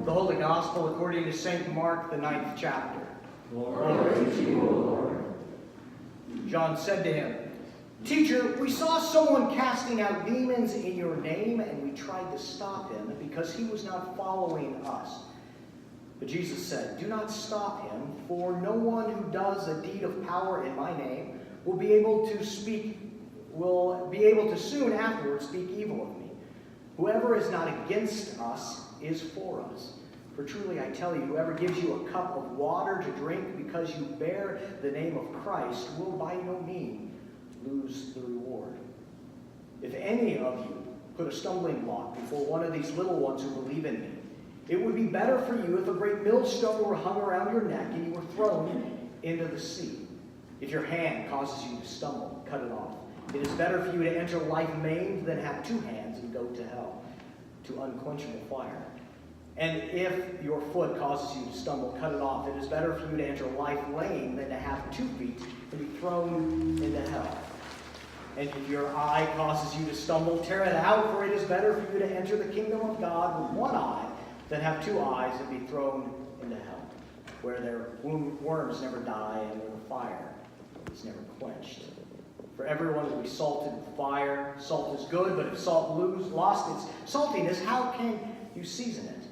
The Holy Gospel according to St. Mark, the 9th chapter. Glory to you, O Lord. John said to him, "Teacher, we saw someone casting out demons in your name, and we tried to stop him because he was not following us." But Jesus said, "Do not stop him, for no one who does a deed of power in my name will be able to soon afterwards speak evil of me. Whoever is not against us is for us. For truly I tell you, whoever gives you a cup of water to drink because you bear the name of Christ will by no means lose the reward. If any of you put a stumbling block before one of these little ones who believe in me, it would be better for you if a great millstone were hung around your neck and you were thrown into the sea. If your hand causes you to stumble, cut it off. It is better for you to enter life maimed than have two hands and go to hell, to unquenchable fire. And if your foot causes you to stumble, cut it off. It is better for you to enter life lame than to have 2 feet and be thrown into hell. And if your eye causes you to stumble, tear it out, for it is better for you to enter the kingdom of God with one eye than have 2 eyes and be thrown into hell, where their worms never die and where the fire is never quenched. For everyone will be salted with fire. Salt is good, but if salt lost its saltiness, how can you season it?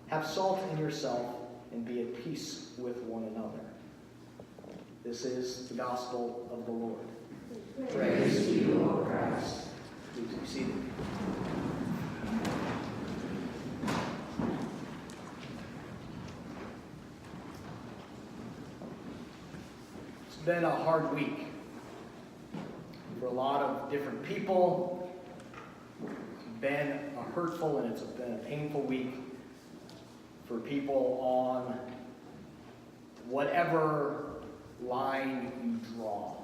Have salt in yourself and be at peace with one another." This is the gospel of the Lord. Praise to you, O Christ. Please be seated. It's been a hard week for a lot of different people. It's been a hurtful and it's been a painful week for people on whatever line you draw.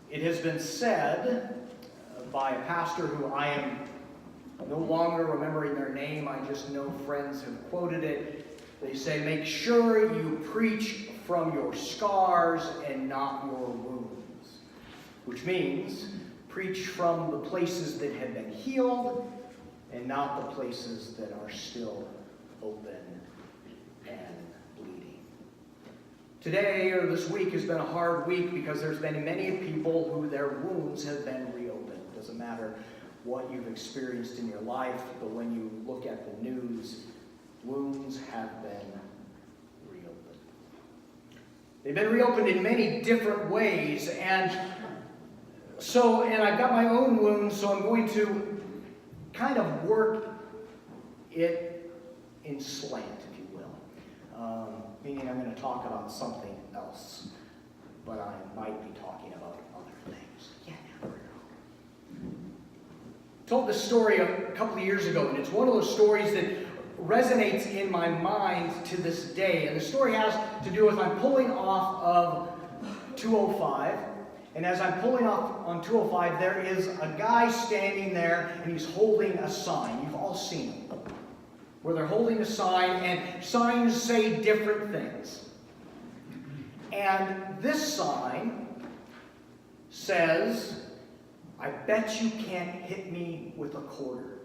It has been said by a pastor who I am no longer remembering their name, I just know friends have quoted it. They say, "Make sure you preach from your scars and not your wounds," which means preach from the places that have been healed and not the places that are still open and bleeding. Today, or this week, has been a hard week because there's been many people who their wounds have been reopened. It doesn't matter what you've experienced in your life, but when you look at the news, wounds have been reopened. They've been reopened in many different ways, and I've got my own wounds, so I'm going to kind of work it in slant, if you will. Meaning I'm going to talk about something else, but I might be talking about other things. You never know. I told this story a couple of years ago, and it's one of those stories that resonates in my mind to this day. And the story has to do with I'm pulling off of 205. And as I'm pulling off on 205, there is a guy standing there, and he's holding a sign. You've all seen him. Where they're holding a sign, and signs say different things. And this sign says, "I bet you can't hit me with a quarter."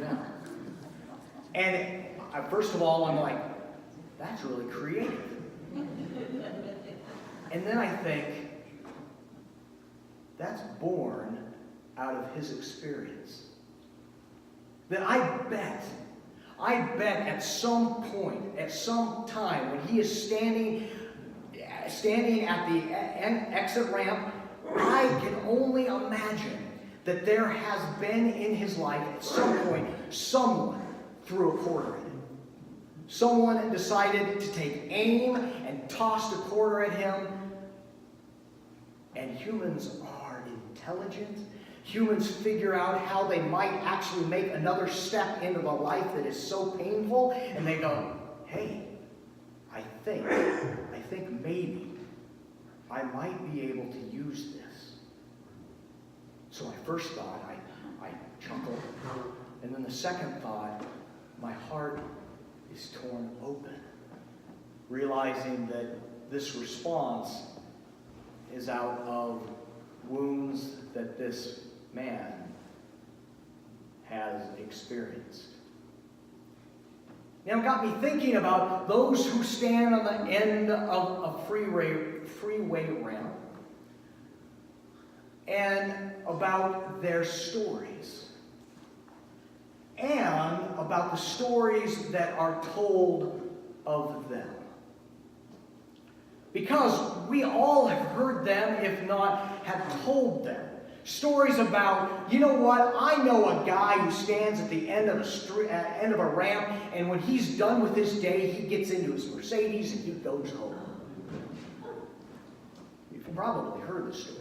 Yeah. And first of all, I'm like, that's really creative. And then I think, that's born out of his experience. That I bet at some point, at some time, when he is standing at the exit ramp, I can only imagine that there has been in his life at some point, someone threw a quarter at him. Someone decided to take aim and tossed a quarter at him. And humans are intelligent. Humans figure out how they might actually make another step into the life that is so painful. And they go, "Hey, I think maybe I might be able to use this." So my first thought, I chuckled. And then the second thought, my heart is torn open, realizing that this response is out of wounds that this man experienced. Now, it got me thinking about those who stand on the end of a freeway ramp and about their stories, and about the stories that are told of them. Because we all have heard them, if not have told them. Stories about, you know what, I know a guy who stands at the end of a ramp, and when he's done with his day, he gets into his Mercedes and he goes home. You've probably heard the story.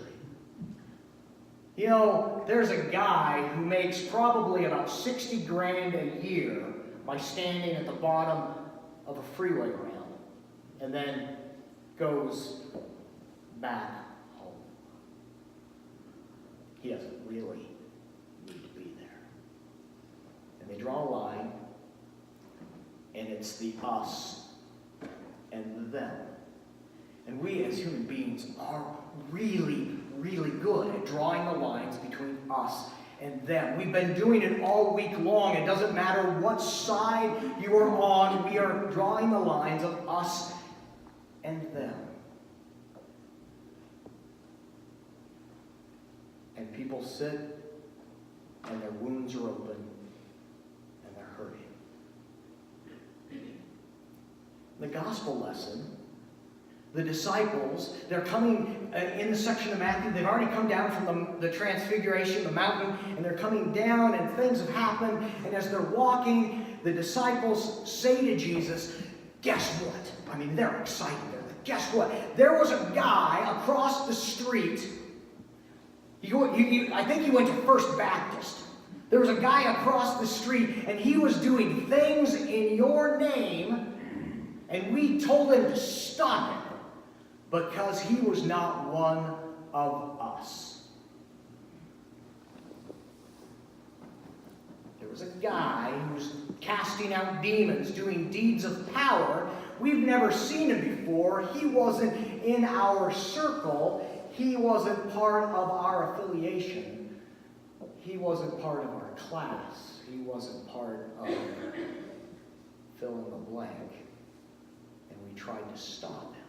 You know, there's a guy who makes probably about 60 grand a year by standing at the bottom of a freeway ramp and then goes back home. He doesn't really need to be there. And they draw a line, and it's the us and the them. And we as human beings are really, really good at drawing the lines between us and them. We've been doing it all week long. It doesn't matter what side you are on, we are drawing the lines of us and them. And people sit, and their wounds are open, and they're hurting. The gospel lesson, the disciples, they're coming in the section of Matthew. They've already come down from the transfiguration, the mountain, and they're coming down, and things have happened. And as they're walking, the disciples say to Jesus, guess what? I mean, they're excited. They're like, guess what? There was a guy across the street. I think he went to First Baptist. There was a guy across the street, and he was doing things in your name, and we told him to stop him because he was not one of us. There was a guy who was casting out demons, doing deeds of power. We've never seen him before. He wasn't in our circle. He wasn't part of our affiliation. He wasn't part of our class. He wasn't part of fill in the blank. And we tried to stop him.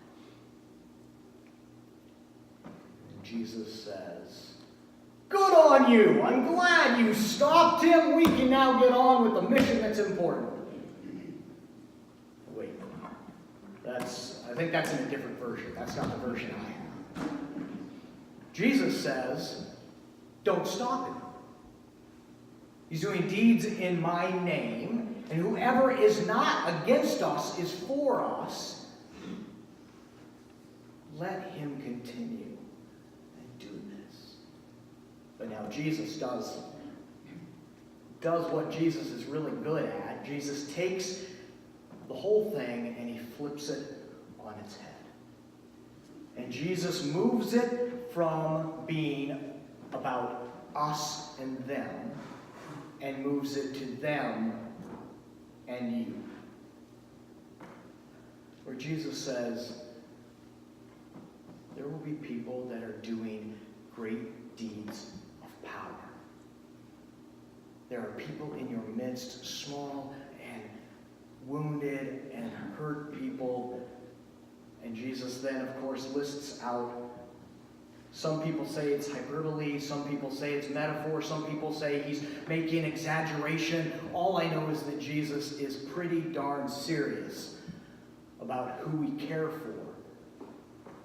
And Jesus says, good on you. I'm glad you stopped him. We can now get on with the mission that's important. Wait. I think that's in a different version. That's not the version I have. Jesus says, don't stop him. He's doing deeds in my name, and whoever is not against us is for us. Let him continue and do this. But now Jesus does what Jesus is really good at. Jesus takes the whole thing and he flips it on its head. And Jesus moves it from being about us and them and moves it to them and you. Where Jesus says, there will be people that are doing great deeds of power. There are people in your midst, small and wounded and hurt people. And Jesus then, of course, lists out, some people say it's hyperbole, some people say it's metaphor, some people say he's making exaggeration. All I know is that Jesus is pretty darn serious about who we care for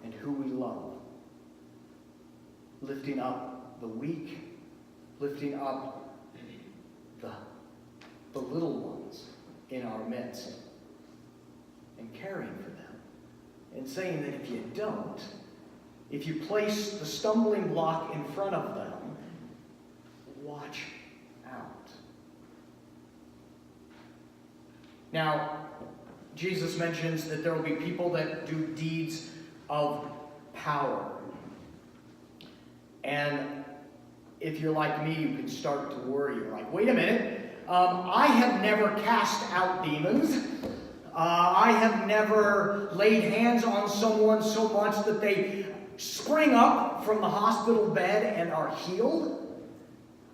and who we love. Lifting up the weak, lifting up the little ones in our midst, and caring for them. And saying that if you don't, if you place the stumbling block in front of them, watch out. Now, Jesus mentions that there will be people that do deeds of power. And if you're like me, you can start to worry. You're like, wait a minute, I have never cast out demons. I have never laid hands on someone so much that they spring up from the hospital bed and are healed.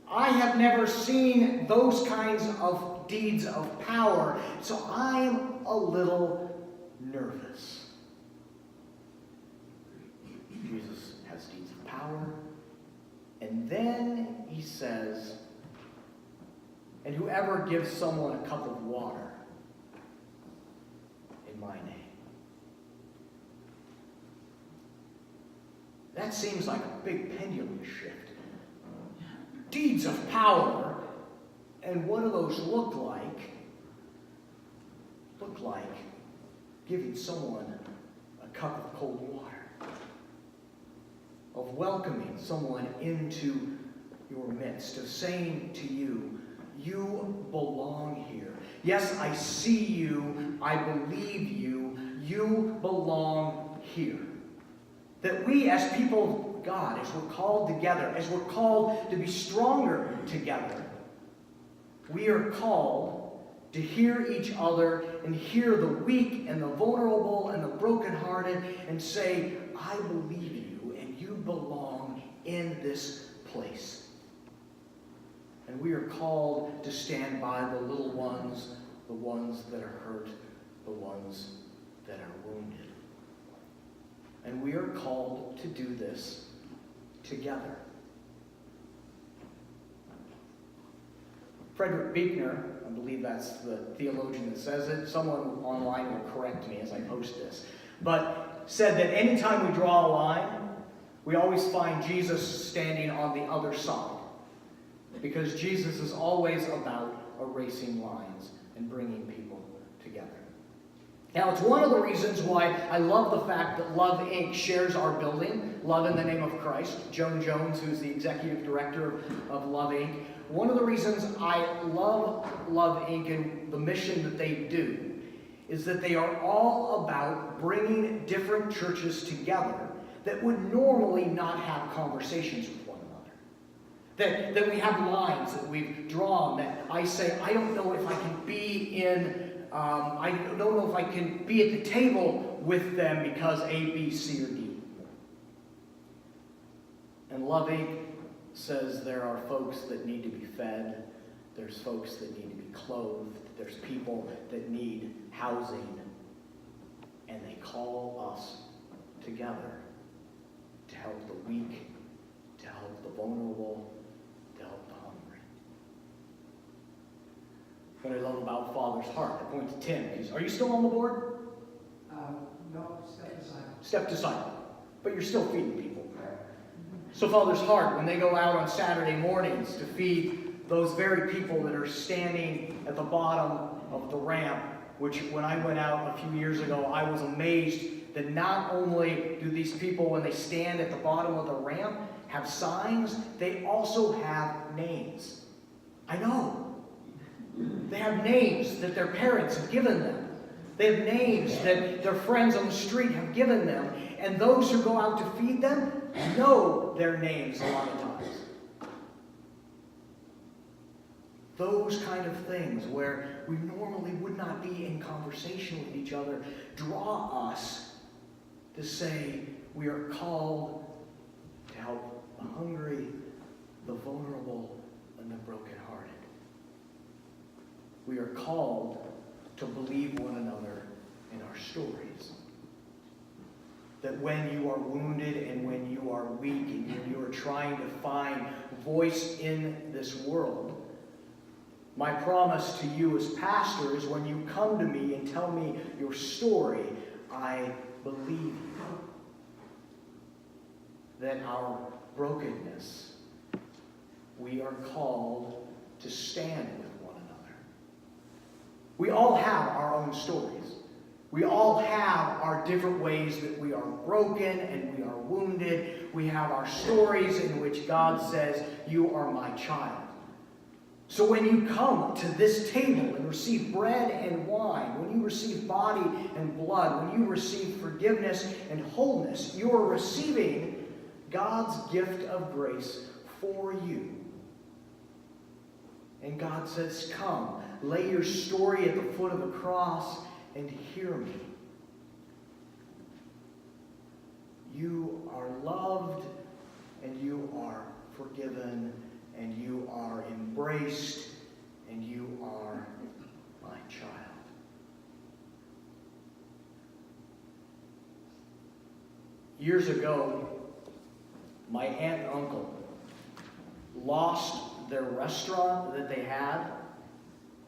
I have never seen those kinds of deeds of power, so I'm a little nervous. Jesus has deeds of power, and then he says, and whoever gives someone a cup of water in my name. That seems like a big pendulum shift. Deeds of power, and what do those look like? Look like giving someone a cup of cold water, of welcoming someone into your midst, of saying to you, you belong here. Yes, I see you, I believe you, you belong here. That we as people of God, as we're called together, as we're called to be stronger together, we are called to hear each other and hear the weak and the vulnerable and the brokenhearted and say, I believe you and you belong in this place. And we are called to stand by the little ones, the ones that are hurt, the ones that are wounded. And we are called to do this together. Frederick Buechner, I believe that's the theologian that says it, someone online will correct me as I post this, but said that anytime we draw a line, we always find Jesus standing on the other side. Because Jesus is always about erasing lines and bringing people together. Now, it's one of the reasons why I love the fact that Love Inc. shares our building, Love in the Name of Christ. Joan Jones, who's the executive director of Love Inc. One of the reasons I love Love Inc. and the mission that they do is that they are all about bringing different churches together that would normally not have conversations with one another. That we have lines that we've drawn that I say, I don't know if I can be I don't know if I can be at the table with them because A, B, C, or D. And Love Inc. says there are folks that need to be fed. There's folks that need to be clothed. There's people that need housing. And they call us together to help the weak, to help the vulnerable, to help the hungry. What I love about Father's Heart, I point to Tim. Are you still on the board? No, step aside. Step aside. But you're still feeding people. So Father's Heart, when they go out on Saturday mornings to feed those very people that are standing at the bottom of the ramp, which when I went out a few years ago, I was amazed that not only do these people, when they stand at the bottom of the ramp, have signs, they also have names. I know. They have names that their parents have given them. They have names that their friends on the street have given them. And those who go out to feed them know their names a lot of times. Those kind of things where we normally would not be in conversation with each other draw us to say we are called to help the hungry, the vulnerable, and the brokenhearted. We are called to believe one another in our stories. That when you are wounded and when you are weak and when you are trying to find voice in this world, my promise to you as pastor is when you come to me and tell me your story, I believe you. That our brokenness, we are called to stand with one another. We all have our own stories. We all have our different ways that we are broken and we are wounded. We have our stories in which God says, you are my child. So when you come to this table and receive bread and wine, when you receive body and blood, when you receive forgiveness and wholeness, you are receiving God's gift of grace for you. And God says, come, lay your story at the foot of the cross and hear me. You are loved and you are forgiven and you are embraced, and you are my child. Years ago, my aunt and uncle lost their restaurant that they had.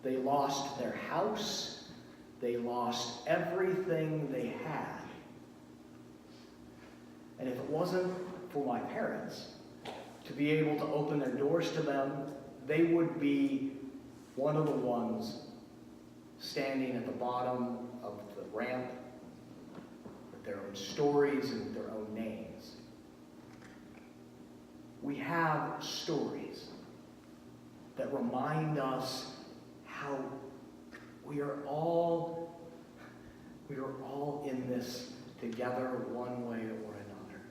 They lost their house. They lost everything they had. And if it wasn't for my parents to be able to open their doors to them, they would be one of the ones standing at the bottom of the ramp with their own stories and their own names. We have stories that remind us how we are all in this together one way or another.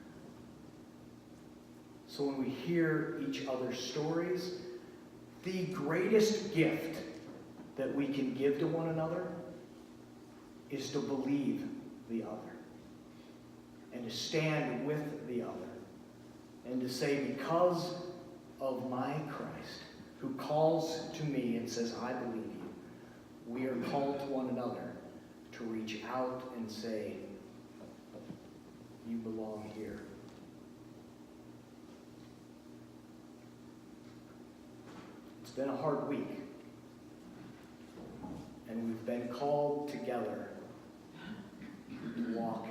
So when we hear each other's stories, the greatest gift that we can give to one another is to believe the other and to stand with the other and to say, because of my Christ, who calls to me and says, I believe you, we are called to one another to reach out and say, you belong here. It's been a hard week, and we've been called together to walk